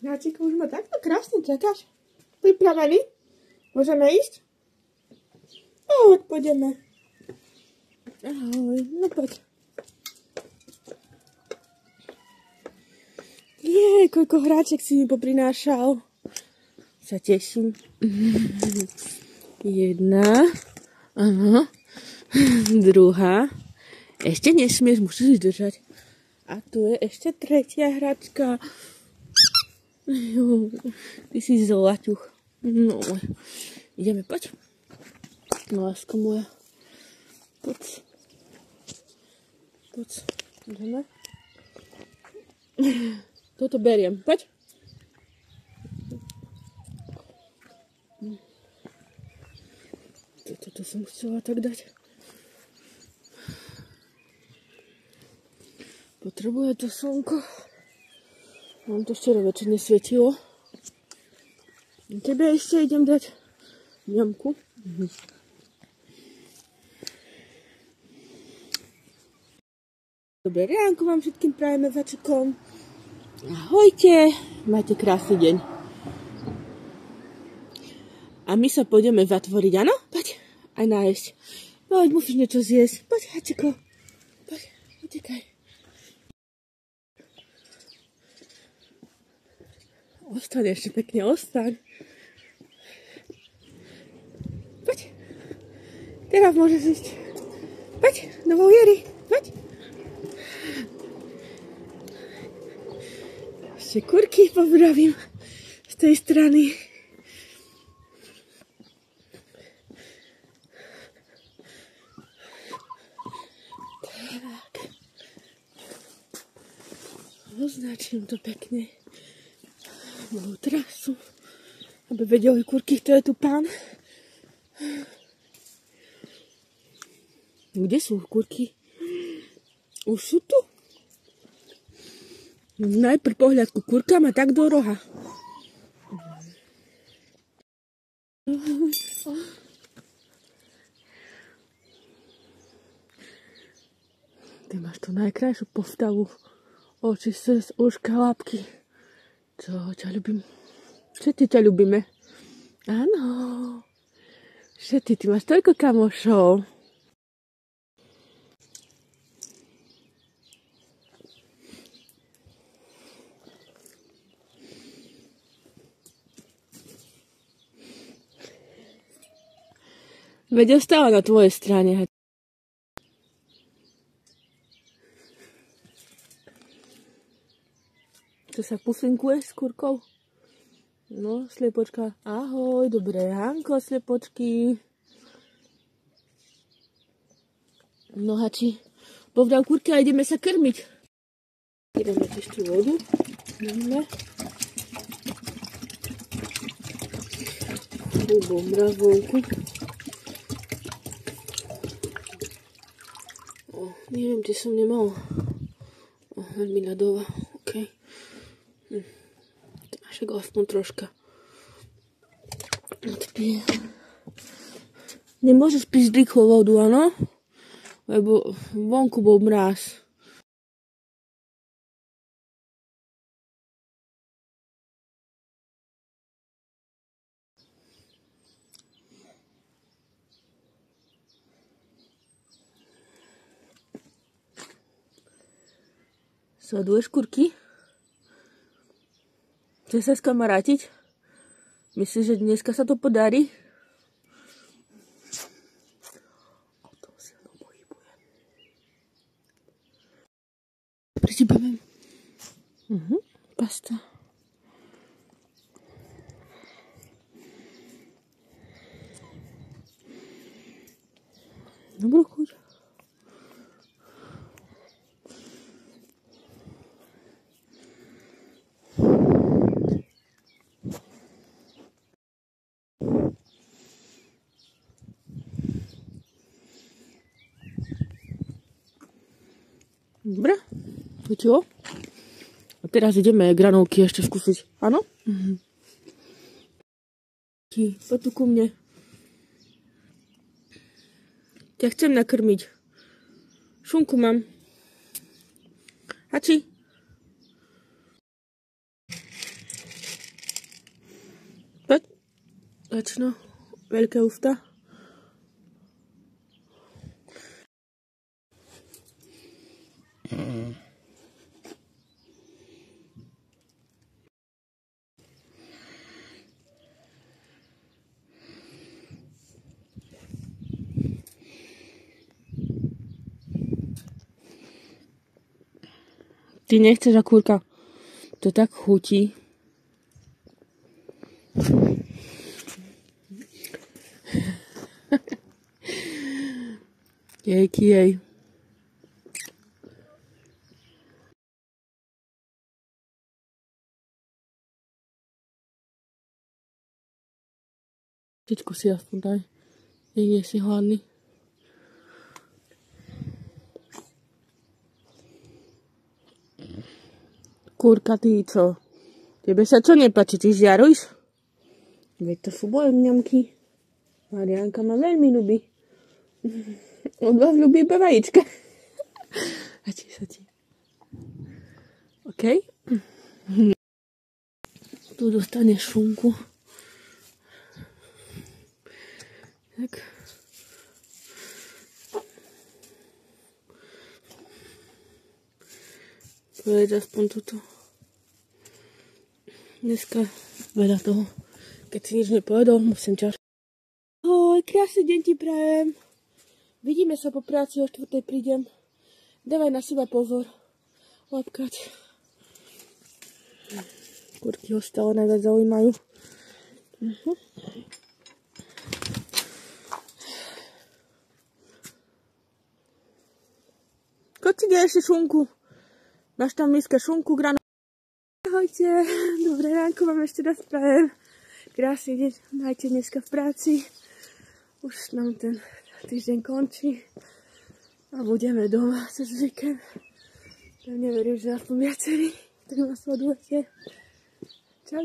Jacek, už ma takto krásne čakáš? Pripravený? Môžeme ísť? Poď, pôjdeme. Ahoj, no poď. Koľko hráček si mi poprinášal. Sa teším. Jedna. Áno. Druhá. Ešte nesmieš, musíš držať. A tu je ešte tretia hračka. Ty si zlaťuch. No, ideme, poď. Lásko moja. Poď. Ideme. Toto beriem, poď. Toto som chcela tak dať. Potrebuje to slnko. Mám to včera večer nesvietilo. Tebe ešte idem dať ňamku. Dobré ránko vám všetkým prajeme vačekom. Ahojte, majte krásny deň. A my sa pôjdeme zatvoriť, áno? Poď, aj nájsť. Poď, musíš niečo zjesť. Poď, Hačeko. Poď, utekaj. Ostaň ešte pekne, ostaň. Poď. Teraz môžeš ísť. Poď, do voliéry. Poď. Ešte kurky pozdravím z tej strany. Tak. Označím to pekne. Moju trasu, aby vedeli kurky, kto je tu pán. Kde sú kurky? Už sú tu? Najprv pohľad ku kurkám a tak do roha. Ty máš tu najkrajšiu postavu. Oči, srdc, uška, lápky. Čo, ťa ľubím? Všetci ťa ľubíme. Áno. Všetci, ty máš toľko kamošov. Veď ostáva na tvojej strane. Čo sa pusinkuješ s kurkou? No, sliepočka. Ahoj, dobré ránko, sliepočky. No, Hači, povdám kurky a ideme sa krmiť. Ideme ešte vodu. Ideme. Hubom mrazovku. Neviem, či som nemal. Veľmi ľadová. OK. Však aspoň troška odpije. Nemôžeš piť rýchlo vodu, áno? Lebo vonku bol mráz. Sleduješ kurky? Chceš sa skamarátiť? Myslíš, že dneska sa to podarí? O tom silno pohybuje. Pričípame. Pasta. Dobrú chuť. Dobre, chutilo. A teraz ideme granulky ešte skúsiť, áno? Poď tu ku mne. Ťa chcem nakrmiť. Šunku mám. Hači. Poď. Lačno. Veľké ústa. Ty nechceš, akúrka. To tak chutí. Jejky jej. Teďko si aspoň daj. Nie si hladný. Kúrka, ty čo? Tebe sa čo nepáči? Ty žiaruš? Veď to sú moje mňamky. Mariánka ma veľmi ľubí. On vás ľubí iba vajíčka. Páči sa ti. OK? Tu dostaneš šunku. Tak. Povedz aspoň toto. Dneska veľa toho. Keď si nič nepovedal, musím ťa... Ahoj, krásny deň ti prajem. Vidíme sa po práci, o 4:00 prídem. Dávaj na seba pozor. Lapkať. Kurky ho stále najviac zaujímajú. Koď si deješ šunku. Máš tam miske šunku, grano. Ahojte, dobré ránko vám ešte raz prajem. Krásny deň majte dneska v práci. Už nám ten týždeň končí. A budeme doma cez víkend. Pevne verím, že aspoň viacerí, tak ma sledujete. Čau,